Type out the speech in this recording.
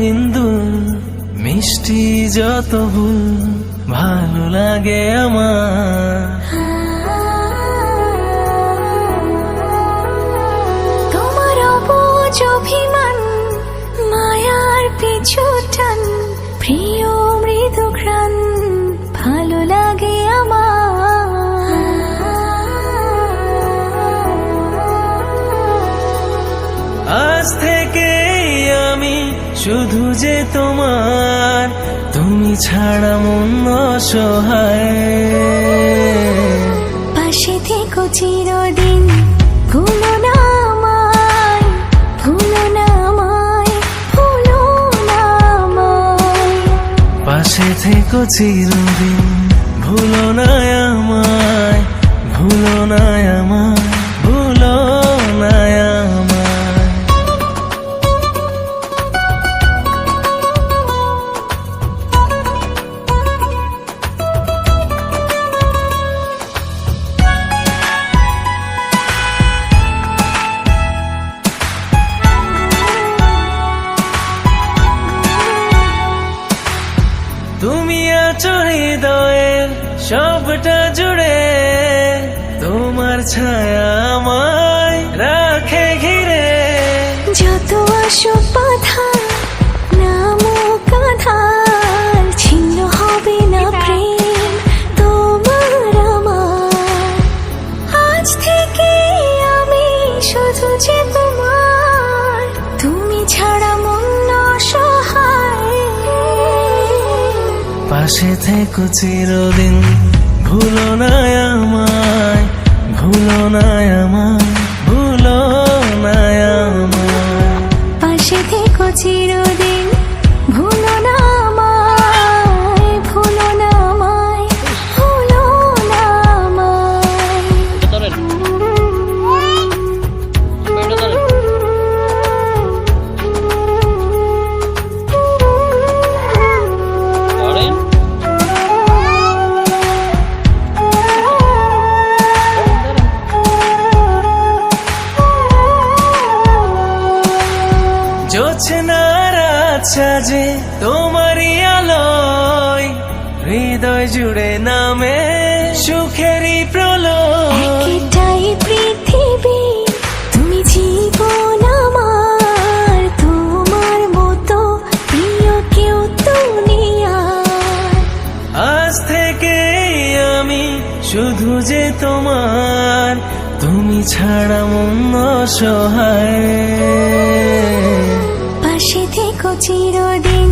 রঙিন দুল মিষ্টি যত ভুল ভালো লাগে আমার। তোমার অবুঝ অভিমান মায়ার পিছু টান প্রিয় মৃদু ঘ্রাণ ভালো লাগে আমার। আজ থেকে আমি শুধু যে তোমার, তুমি ছাড়া মন অসহায়। পাশে থেকো চিরদিন, ভুলো না আমায়, ভুলো না আমায়, ভুলো না আমায়। পাশে থেকো চিরদিন, ভুলো না আমায়, ভুলো না আমায়, ভুলো না আমায়। তুমি আছো হৃদয়ের সবটা জুড়ে, তোমার ছায়া আমায় রাখে ঘিরে। যত আসুক বাধা নামুক আধার, ছিন্ন হবে না প্রেম তোমার আমার। আজ থেকে আমি শুধু যে তোমার, তুমি ছাড়া মন অসহায়। পাশে থেকো চিরদিন, ভুলো না আমায়, ভুলো না আমায়, ভুলো না আমায়। পাশে থেকো চিরদিন, ভুলো না আমায়, ভুলো না আমায়, ভুলো না আমায়। জোছনার আচ্ছা যে তোমারই আলোয়, হৃদয় জুড়ে নামে সুখেরই প্রলয়। একটাই পৃথিবী, তুমি জীবন আমার, তোমার মতো প্রিয় কেউ দুনিয়ায়। আজ থেকে আমি শুধু যে তোমার, তুমি ছাড়া মন অসহায়। পাশে থেকো চিরদিন,